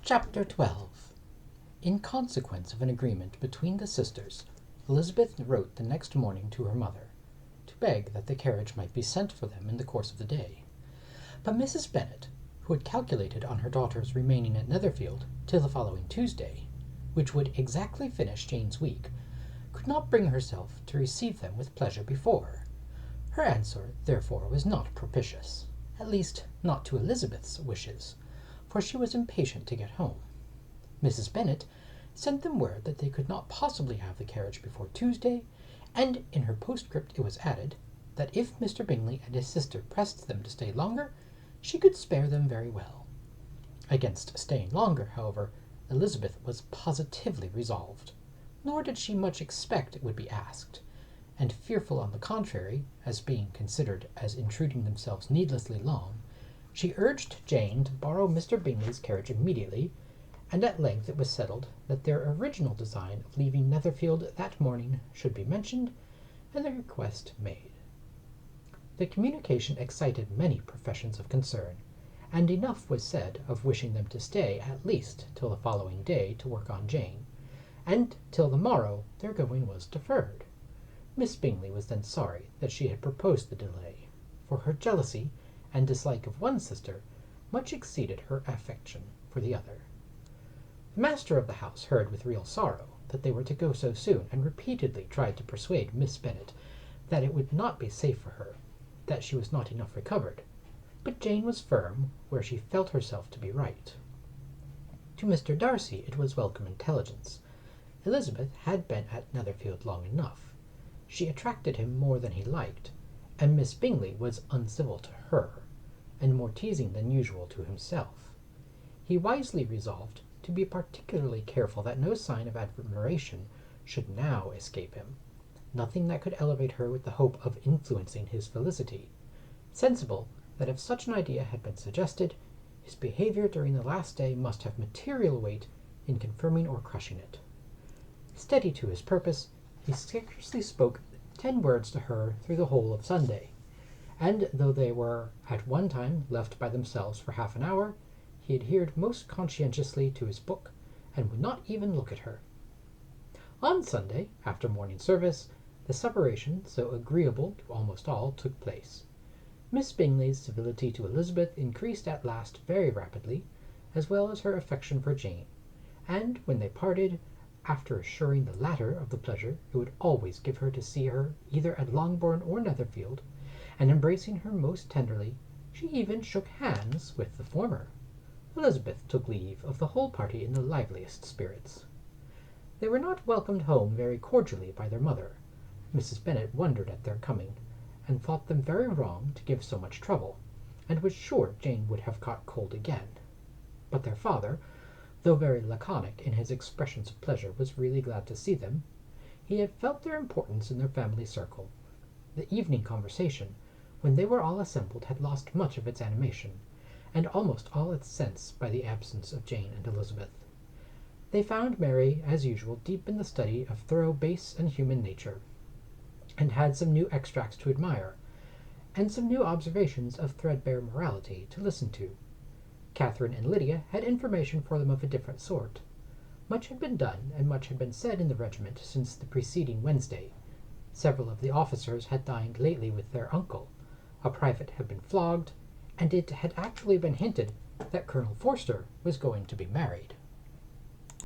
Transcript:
Chapter 12. In consequence of an agreement between the sisters, Elizabeth wrote the next morning to her mother, to beg that the carriage might be sent for them in the course of the day. But Mrs. Bennet, who had calculated on her daughter's remaining at Netherfield till the following Tuesday, which would exactly finish Jane's week, could not bring herself to receive them with pleasure before. Her answer, therefore, was not propitious, at least not to Elizabeth's wishes, for she was impatient to get home. Mrs. Bennet sent them word that they could not possibly have the carriage before Tuesday, and in her postscript it was added, that if Mr. Bingley and his sister pressed them to stay longer, she could spare them very well. Against staying longer, however, Elizabeth was positively resolved, nor did she much expect it would be asked, and fearful on the contrary, as being considered as intruding themselves needlessly long, she urged Jane to borrow Mr. Bingley's carriage immediately, and at length it was settled that their original design of leaving Netherfield that morning should be mentioned, and the request made. The communication excited many professions of concern, and enough was said of wishing them to stay at least till the following day to work on Jane, and till the morrow their going was deferred. Miss Bingley was then sorry that she had proposed the delay, for her jealousy and dislike of one sister much exceeded her affection for the other. The master of the house heard with real sorrow that they were to go so soon, and repeatedly tried to persuade Miss Bennet that it would not be safe for her, that she was not enough recovered, but Jane was firm where she felt herself to be right. To Mr. Darcy it was welcome intelligence. Elizabeth had been at Netherfield long enough. She attracted him more than he liked, and Miss Bingley was uncivil to her, and more teasing than usual to himself. He wisely resolved to be particularly careful that no sign of admiration should now escape him, nothing that could elevate her with the hope of influencing his felicity, sensible that if such an idea had been suggested, his behaviour during the last day must have material weight in confirming or crushing it. Steady to his purpose, he scarcely spoke 10 words to her through the whole of Sunday, and though they were at one time left by themselves for half an hour, he adhered most conscientiously to his book, and would not even look at her. On Sunday, after morning service, the separation, so agreeable to almost all, took place. Miss Bingley's civility to Elizabeth increased at last very rapidly, as well as her affection for Jane, and when they parted, after assuring the latter of the pleasure it would always give her to see her either at Longbourn or Netherfield, and embracing her most tenderly, she even shook hands with the former. Elizabeth took leave of the whole party in the liveliest spirits. They were not welcomed home very cordially by their mother. Mrs. Bennet wondered at their coming, and thought them very wrong to give so much trouble, and was sure Jane would have caught cold again. But their father, though very laconic in his expressions of pleasure, was really glad to see them. He had felt their importance in their family circle. The evening conversation, when they were all assembled, had lost much of its animation, and almost all its sense by the absence of Jane and Elizabeth. They found Mary, as usual, deep in the study of thorough base and human nature, and had some new extracts to admire, and some new observations of threadbare morality to listen to. Catherine and Lydia had information for them of a different sort. Much had been done, and much had been said in the regiment since the preceding Wednesday. Several of the officers had dined lately with their uncle. A private had been flogged, and it had actually been hinted that Colonel Forster was going to be married.